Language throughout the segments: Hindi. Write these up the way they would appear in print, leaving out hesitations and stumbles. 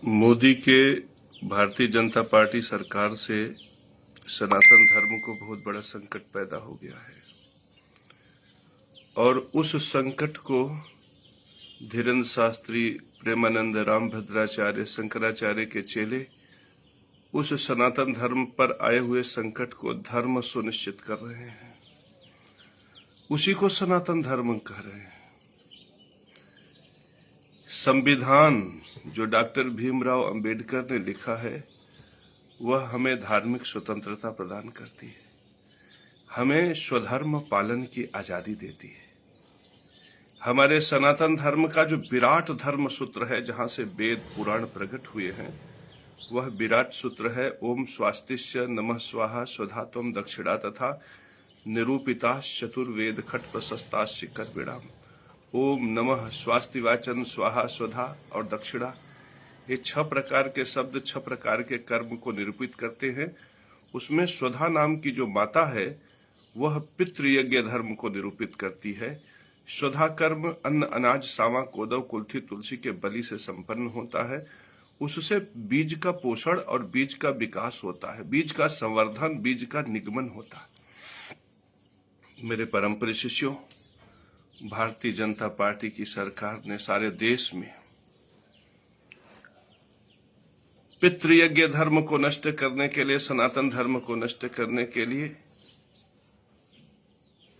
मोदी के भारतीय जनता पार्टी सरकार से सनातन धर्म को बहुत बड़ा संकट पैदा हो गया है और उस संकट को धीरेन्द्र शास्त्री, प्रेमानंद, रामभद्राचार्य, शंकराचार्य के चेले उस सनातन धर्म पर आए हुए संकट को धर्म सुनिश्चित कर रहे हैं। उसी को सनातन धर्म कह रहे हैं। संविधान जो डॉक्टर भीमराव अंबेडकर ने लिखा है वह हमें धार्मिक स्वतंत्रता प्रदान करती है, हमें स्वधर्म पालन की आजादी देती है। हमारे सनातन धर्म का जो विराट धर्म सूत्र है, जहां से वेद पुराण प्रकट हुए हैं, वह विराट सूत्र है ओम स्वास्तिस्य नमः स्वाहा स्वधा त्वं दक्षिणा तथा निरूपिताश्च चतुर्वेद खट प्रशस्ताश्च कर्विणाम। ओम नमः स्वास्तिवाचन स्वाहा स्वधा और दक्षिणा, ये 6 प्रकार के शब्द 6 प्रकार के कर्म को निरूपित करते हैं। उसमें स्वधा नाम की जो माता है वह पितृयज्ञ धर्म को निरूपित करती है। स्वधा कर्म अन्न अनाज सावा कोदव कुल्थी तुलसी के बलि से संपन्न होता है। उससे बीज का पोषण और बीज का विकास होता है, बीज का संवर्धन, बीज का निगमन होता है। मेरे परम प्रिय शिष्यों, भारतीय जनता पार्टी की सरकार ने सारे देश में पितृयज्ञ धर्म को नष्ट करने के लिए, सनातन धर्म को नष्ट करने के लिए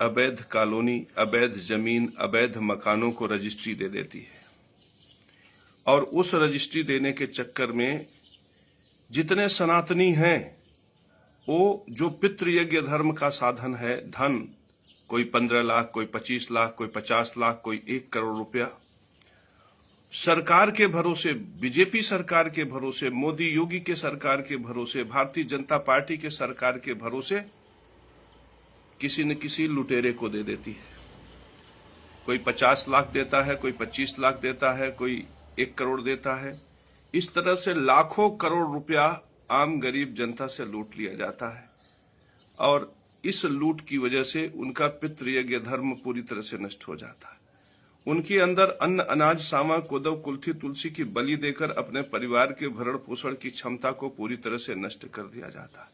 अवैध कॉलोनी, अवैध जमीन, अवैध मकानों को रजिस्ट्री दे देती है और उस रजिस्ट्री देने के चक्कर में जितने सनातनी हैं वो जो पितृयज्ञ धर्म का साधन है, धन, कोई 15 लाख, कोई 25 लाख, कोई 50 लाख, कोई 1 करोड़ रुपया, सरकार के भरोसे, बीजेपी सरकार के भरोसे, मोदी योगी के सरकार के भरोसे, भारतीय जनता पार्टी के सरकार के भरोसे किसी न किसी लुटेरे को दे देती है। कोई 50 लाख देता है, कोई 25 लाख देता है, कोई 1 करोड़ देता है। इस तरह से लाखों करोड़ रुपया आम गरीब जनता से लूट लिया जाता है और इस लूट की वजह से उनका पितृयज्ञ धर्म पूरी तरह से नष्ट हो जाता है। उनके अंदर अन्न अनाज सावा कोदव कुल्थी तुलसी की बलि देकर अपने परिवार के भरण पोषण की क्षमता को पूरी तरह से नष्ट कर दिया जाता है।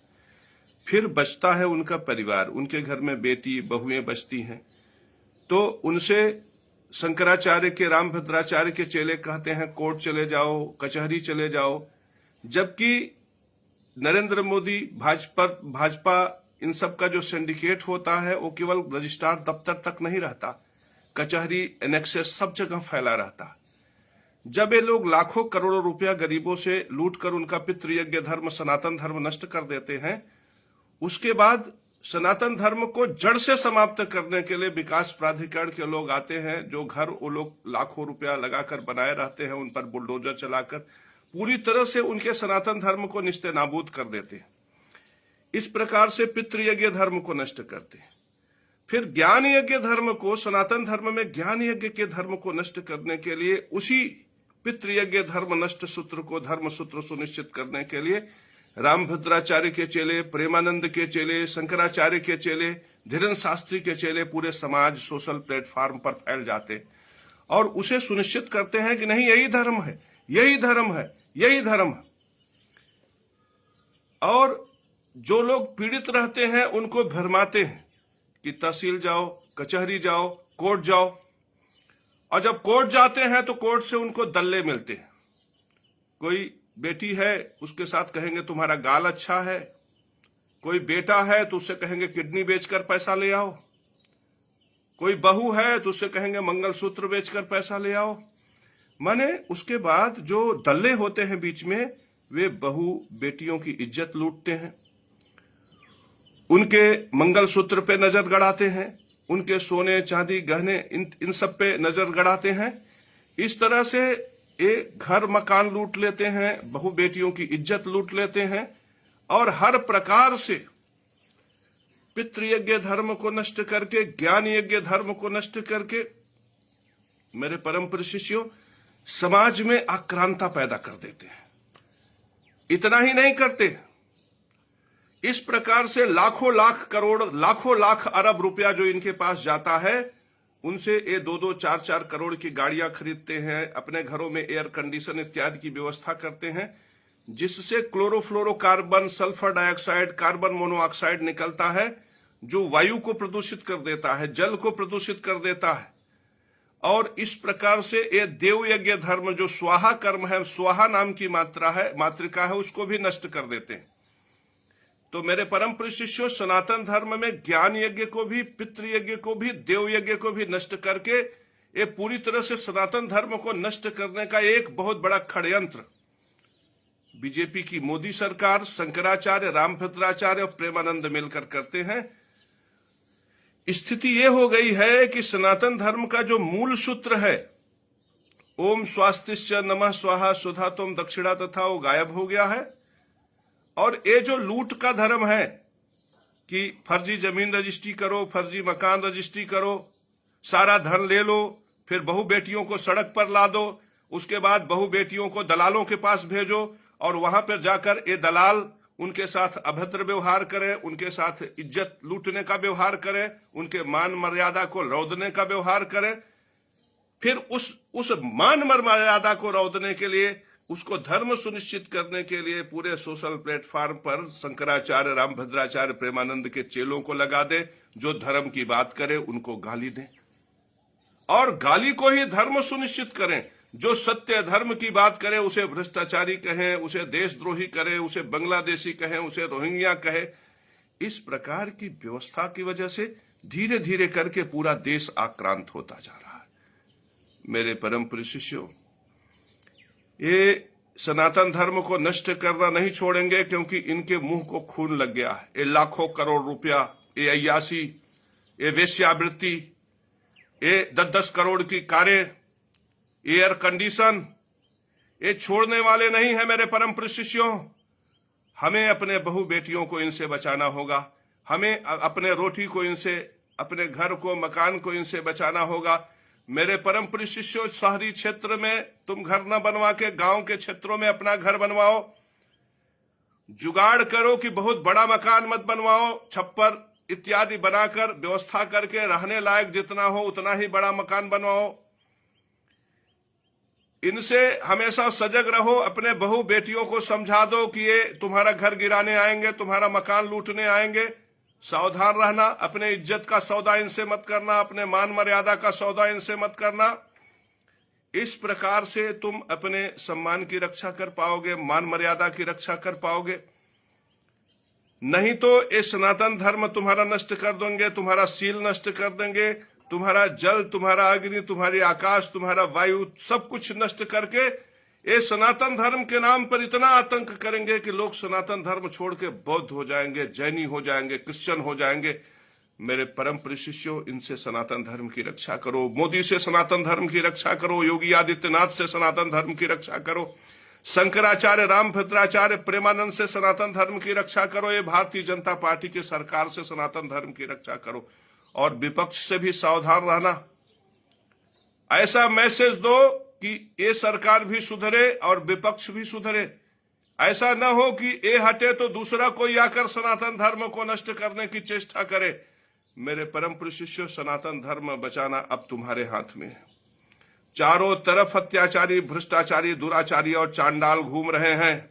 फिर बचता है उनका परिवार, उनके घर में बेटी बहुएं बचती हैं, तो उनसे शंकराचार्य के, रामभद्राचार्य के चेले कहते हैं कोर्ट चले जाओ, कचहरी चले जाओ। जबकि नरेंद्र मोदी, भाजपा इन सब का जो सिंडिकेट होता है वो केवल रजिस्ट्रार दफ्तर तक नहीं रहता, कचहरी, एनेक्सेस सब जगह फैला रहता। जब ये लोग लाखों करोड़ों रुपया गरीबों से लूट कर उनका पितृयज्ञ धर्म, सनातन धर्म नष्ट कर देते हैं, उसके बाद सनातन धर्म को जड़ से समाप्त करने के लिए विकास प्राधिकरण के लोग आते हैं। जो घर वो लोग लाखों रुपया लगाकर बनाए रहते हैं, उन पर बुलडोजर चलाकर पूरी तरह से उनके सनातन धर्म को निस्ते नाबूद कर देते हैं। इस प्रकार से पितृयज्ञ धर्म को नष्ट करते हैं। फिर ज्ञान यज्ञ धर्म को, सनातन धर्म में ज्ञान यज्ञ के धर्म को नष्ट करने के लिए, उसी पितृयज्ञ धर्म नष्ट सूत्र को धर्म सूत्र सुनिश्चित करने के लिए रामभद्राचार्य के चेले, प्रेमानंद के चेले, शंकराचार्य के चेले, धीरेन्द्र शास्त्री के चेले पूरे समाज, सोशल प्लेटफॉर्म पर फैल जाते और उसे सुनिश्चित करते हैं कि नहीं, यही धर्म है, यही धर्म है, यही धर्म है। और जो लोग पीड़ित रहते हैं उनको भरमाते हैं कि तहसील जाओ, कचहरी जाओ, कोर्ट जाओ, और जब कोर्ट जाते हैं तो कोर्ट से उनको दल्ले मिलते हैं। कोई बेटी है उसके साथ कहेंगे तुम्हारा गाल अच्छा है, कोई बेटा है तो उससे कहेंगे किडनी बेचकर पैसा ले आओ, कोई बहू है तो उससे कहेंगे मंगलसूत्र बेचकर पैसा ले आओ। माने उसके बाद जो दल्ले होते हैं बीच में, वे बहू बेटियों की इज्जत लूटते हैं, उनके मंगलसूत्र पे नजर गड़ाते हैं, उनके सोने चांदी गहने इन सब पे नजर गड़ाते हैं। इस तरह से एक घर मकान लूट लेते हैं, बहु बेटियों की इज्जत लूट लेते हैं और हर प्रकार से पितृयज्ञ धर्म को नष्ट करके, ज्ञान यज्ञ धर्म को नष्ट करके, मेरे परम प्रिय शिष्यों, समाज में आक्रांता पैदा कर देते हैं। इतना ही नहीं करते, इस प्रकार से लाखों लाख करोड़, लाखों लाख अरब रुपया जो इनके पास जाता है उनसे ये 2-2, 4-4 करोड़ की गाड़ियां खरीदते हैं, अपने घरों में एयर कंडीशन इत्यादि की व्यवस्था करते हैं, जिससे chlorofluorocarbon, sulphur dioxide, carbon monoxide निकलता है, जो वायु को प्रदूषित कर देता है, जल को प्रदूषित कर देता है। और इस प्रकार से ये देव यज्ञ धर्म जो स्वाहा कर्म है, स्वाहा नाम की मातृका है, उसको भी नष्ट कर देते हैं। तो मेरे परम प्रिय शिष्यों, सनातन धर्म में ज्ञान यज्ञ को भी, पितृ यज्ञ को भी, देव यज्ञ को भी नष्ट करके ये पूरी तरह से सनातन धर्म को नष्ट करने का एक बहुत बड़ा षड्यंत्र बीजेपी की मोदी सरकार, शंकराचार्य, रामभद्राचार्य और प्रेमानंद मिलकर करते हैं। स्थिति यह हो गई है कि सनातन धर्म का जो मूल सूत्र है, ओम स्वास्तिश्च नमः स्वाहा सुधा तुम दक्षिणा तथा, वो गायब हो गया है। और ये जो लूट का धर्म है कि फर्जी जमीन रजिस्ट्री करो, फर्जी मकान रजिस्ट्री करो, सारा धन ले लो, फिर बहू बेटियों को सड़क पर ला दो, उसके बाद बहू बेटियों को दलालों के पास भेजो और वहां पर जाकर ये दलाल उनके साथ अभद्र व्यवहार करें, उनके साथ इज्जत लूटने का व्यवहार करें, उनके मान मर्यादा को रौंदने का व्यवहार करें। फिर उस मान मर्यादा को रौंदने के लिए, उसको धर्म सुनिश्चित करने के लिए पूरे सोशल प्लेटफॉर्म पर शंकराचार्य, रामभद्राचार्य, प्रेमानंद के चेलों को लगा दे, जो धर्म की बात करे उनको गाली दें और गाली को ही धर्म सुनिश्चित करें। जो सत्य धर्म की बात करे उसे भ्रष्टाचारी कहें, उसे देशद्रोही करें, उसे बांग्लादेशी कहें, उसे रोहिंग्या कहे। इस प्रकार की व्यवस्था की वजह से धीरे धीरे करके पूरा देश आक्रांत होता जा रहा है। मेरे परम प्रिय शिष्यों, ये सनातन धर्म को नष्ट करना नहीं छोड़ेंगे, क्योंकि इनके मुंह को खून लग गया है। ये लाखों करोड़ रुपया, ये अय्यासी, ये वेश्यावृत्ति, ये 10-10 करोड़ की कारें, एयर कंडीशन, ये छोड़ने वाले नहीं है मेरे परम प्रिय शिष्यों। हमें अपने बहू बेटियों को इनसे बचाना होगा, हमें अपने रोटी को इनसे, अपने घर को, मकान को इनसे बचाना होगा। मेरे परम प्रिय शिष्यों, शहरी क्षेत्र में तुम घर न बनवा के गांव के क्षेत्रों में अपना घर बनवाओ। जुगाड़ करो कि बहुत बड़ा मकान मत बनवाओ, छप्पर इत्यादि बनाकर व्यवस्था करके रहने लायक जितना हो उतना ही बड़ा मकान बनवाओ। इनसे हमेशा सजग रहो, अपने बहू बेटियों को समझा दो कि ये तुम्हारा घर गिराने आएंगे, तुम्हारा मकान लूटने आएंगे, सावधान रहना। अपने इज्जत का सौदा इनसे मत करना, अपने मान मर्यादा का सौदा इनसे मत करना। इस प्रकार से तुम अपने सम्मान की रक्षा कर पाओगे, मान मर्यादा की रक्षा कर पाओगे। नहीं तो ये सनातन धर्म तुम्हारा नष्ट कर देंगे, तुम्हारा शील नष्ट कर देंगे, तुम्हारा जल, तुम्हारा अग्नि, तुम्हारी आकाश, तुम्हारा वायु, सब कुछ नष्ट करके ये सनातन धर्म के नाम पर इतना आतंक करेंगे कि लोग सनातन धर्म छोड़ के बौद्ध हो जाएंगे, जैनी हो जाएंगे, क्रिश्चियन हो जाएंगे। मेरे परम प्रिय शिष्यों, इनसे सनातन धर्म की रक्षा करो। मोदी से सनातन धर्म की रक्षा करो, योगी आदित्यनाथ से सनातन धर्म की रक्षा करो, शंकराचार्य, रामभद्राचार्य, प्रेमानंद से सनातन धर्म की रक्षा करो, ये भारतीय जनता पार्टी की सरकार से सनातन धर्म की रक्षा करो। और विपक्ष से भी सावधान रहना। ऐसा मैसेज दो कि ये सरकार भी सुधरे और विपक्ष भी सुधरे। ऐसा न हो कि ये हटे तो दूसरा कोई आकर सनातन धर्म को नष्ट करने की चेष्टा करे। मेरे परम प्रिय शिष्यों, सनातन धर्म बचाना अब तुम्हारे हाथ में है। चारों तरफ अत्याचारी, भ्रष्टाचारी, दुराचारी और चांडाल घूम रहे हैं।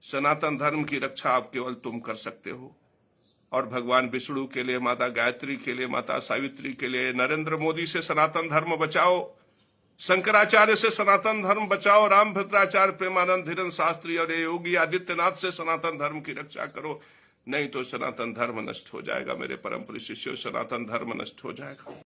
सनातन धर्म की रक्षा अब केवल तुम कर सकते हो। और भगवान विष्णु के लिए, माता गायत्री के लिए, माता सावित्री के लिए, नरेंद्र मोदी से सनातन धर्म बचाओ, शंकराचार्य से सनातन धर्म बचाओ, रामभद्राचार्य, प्रेमानंद, धीरेन्द्र शास्त्री और योगी आदित्यनाथ से सनातन धर्म की रक्षा करो। नहीं तो सनातन धर्म नष्ट हो जाएगा। मेरे परम प्रिय शिष्यों, सनातन धर्म नष्ट हो जाएगा।